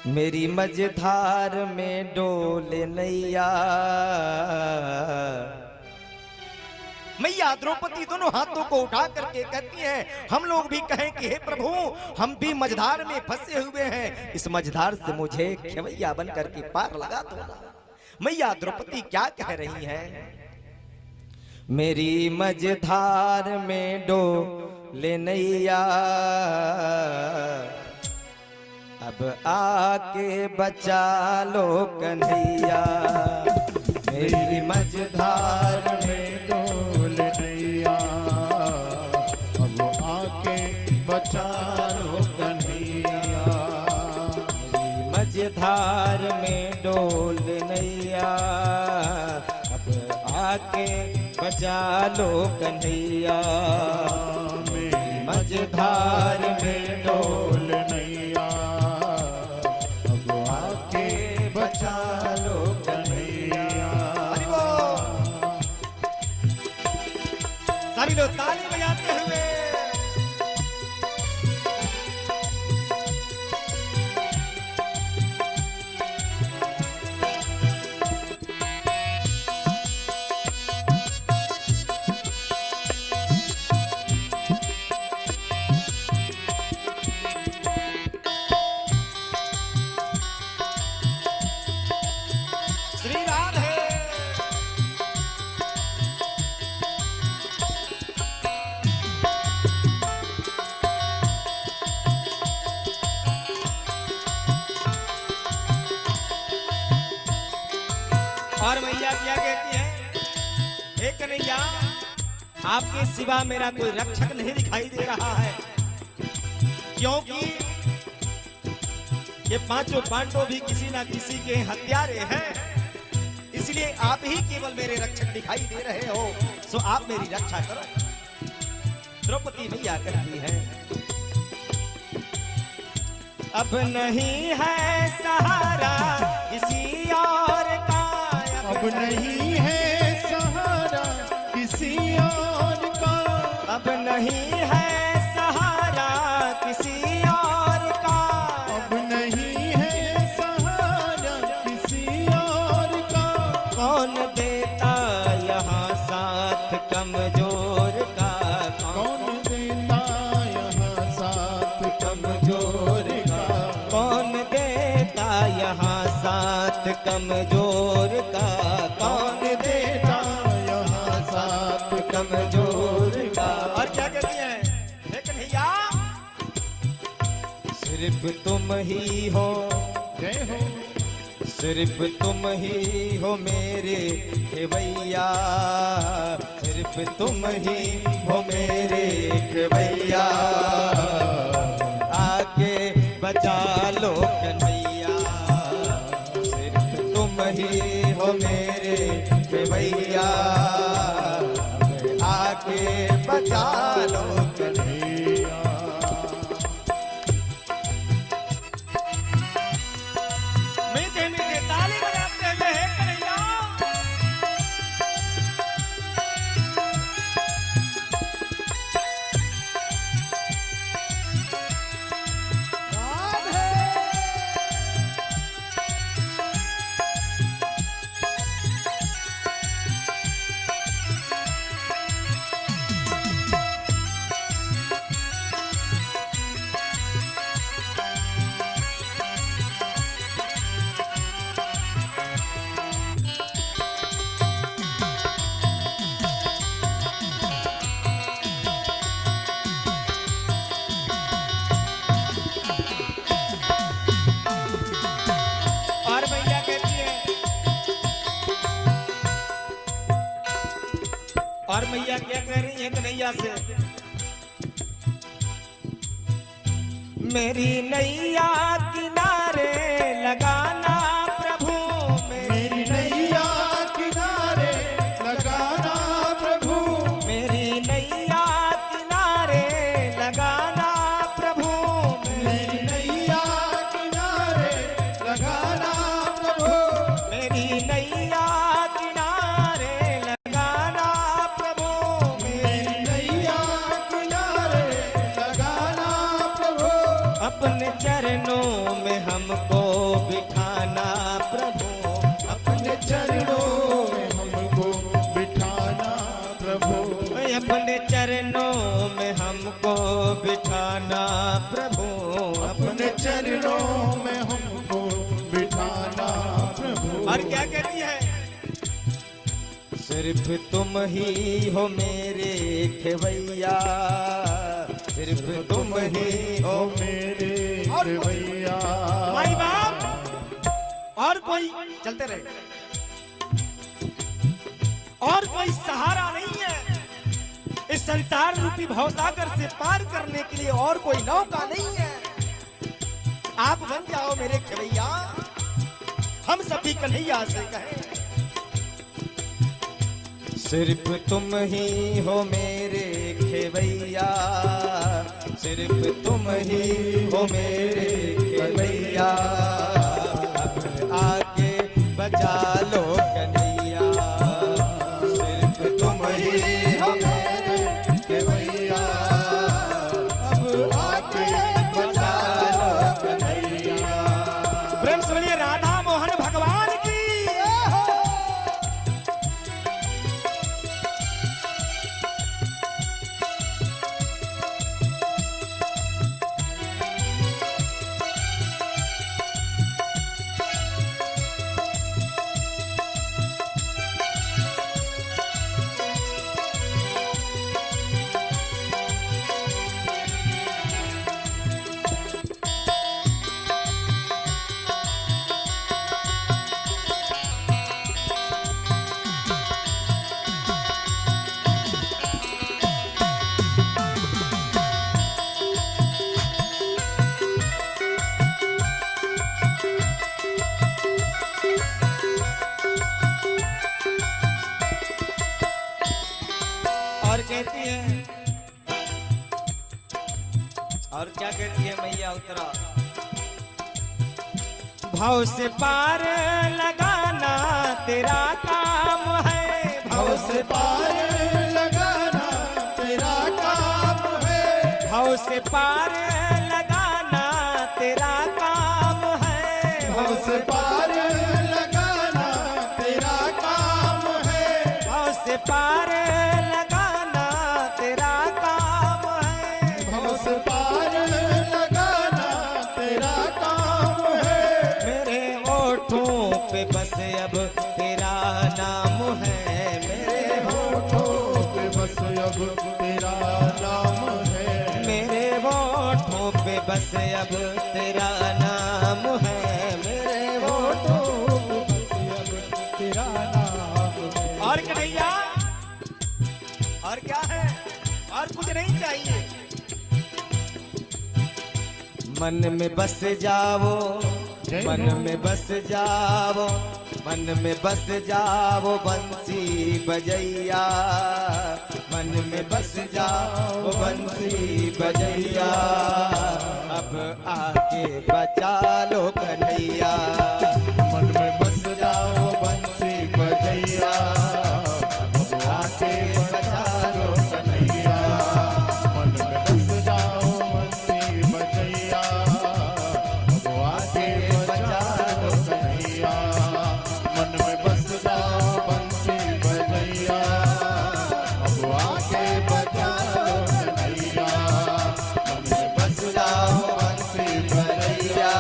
मेरी मझधार में डोले नैया। मैया द्रौपदी दोनों हाथों को उठा करके कहती हैं, हम लोग भी कहें कि हे प्रभु, हम भी मझधार में फंसे हुए हैं, इस मझधार से मुझे खेवैया बन करके पार लगा दो ना। मैया द्रौपदी क्या कह रही हैं? मेरी मझधार में डोले नैया, अब आके बचा लो कन्हैया। मेरी मझधार में डोले नैया, अब आके बचा लो कन्हैया। मेरी मझधार में डोले नैया, अब आके बचा लो कन्हैया। मेरी मझधार में डोले नैया, अब आके बचा लो कन्हैया। सभी लोग ताली बजाते हुए श्री राधे। और मैया क्या कहती है? हे कन्हैया, आपके सिवा मेरा कोई रक्षक नहीं दिखाई दे रहा है, क्योंकि ये पांचों पांडव भी किसी ना किसी के हत्यारे हैं, इसलिए आप ही केवल मेरे रक्षक दिखाई दे रहे हो, सो आप मेरी रक्षा करो। द्रौपदी मैया कहती है, अब नहीं है सहारा किसी और का, अब नहीं है सहारा किसी और का, अब नहीं है सहारा किसी और का, अब नहीं है सहारा किसी और का। कौन देता यहाँ साथ कमजोर का, कौन देता यहाँ साथ कमजोर का, कौन देता यहाँ साथ कमजोर का, कौन देता यहाँ साथ कमजोर का। और क्या कहती है? लेकिन भैया सिर्फ तुम ही हो, जय हो, सिर्फ तुम ही हो मेरे खेवैया, सिर्फ तुम ही हो मेरे खेवैया, आके बचा लो कन्हैया, सिर्फ तुम ही हो मेरे खेवैया, आके बचा लो कन्हैया। मीठे मीठे ताली बजाते हुए हे कन्हैया। और भैया कहती है, और मैया क्या कह रही है कन्हैया से? मेरी नैया किनारे लगाना प्रभु, मेरी नैया किनारे लगाना प्रभु, मेरी नैया किनारे लगाना प्रभु, मेरी नैया किनारे लगाना प्रभु, मेरी नैया किनारे लगाना प्रभु, मेरी नैया किनारे लगाना प्रभु। अपने चरण चरणों में हमको बिठाना प्रभु, अपने चरणों में हमको बिठाना प्रभु, अपने चरणों में हमको बिठाना प्रभु, अपने चरणों में हमको बिठाना प्रभु। और क्या कहती है? सिर्फ तुम ही हो मेरे खेवैया, सिर्फ तुम ही हो मेरे भैया। माई बाप और कोई चलते रहे, और कोई सहारा नहीं है इस संसार रूपी भवसागर से पार करने के लिए, और कोई नौका नहीं है। आप बन जाओ मेरे खेवैया, हम सभी कन्हैया से कहें। सिर्फ तुम ही हो मेरे खेवैया, सिर्फ तुम ही हो मेरे खेवैया, आके बचा लो कन्हैया, सिर्फ तुम ही हो मेरे खेवैया, अब आके बचा लो कन्हैया। प्रेम से बोलिए राधा मोहन भगवान की। और कहती है, और क्या कहती है मैया उतरा? भाव से पार लगाना तेरा काम है, भाव से पार लगाना तेरा काम है, भाव से पार लगाना तेरा काम है, भाव से पार लगाना तेरा काम है, भाव से पार लगाना तेरा काम है, भाव से पार लगाना तेरा काम है। मेरे ओठों पे बस अब तेरा नाम है, मेरे होठों पे बस अब तेरा नाम है, मेरे होठों पे बस अब तेरा नाम है, मेरे होठों पे बस अब तेरा नाम है। और कन्हैया और क्या है? और कुछ नहीं चाहिए। मन में बस जाओ, मन में बस जाओ, मन में बस जाओ बंसी बजैया, मन में बस जाओ बंसी बजैया, अब आके बचा लो कन्हैया, मन में बस जाओ बंसी बजैया, आके बजा लो कन्हैया, मन में बस जाओ बंसी बजैया, आके बजा लो कन्हैया, मन में बस जाओ बंसी बजैया, आके बजा लो कन्हैया, मन में बस जाओ बंसी बजैया,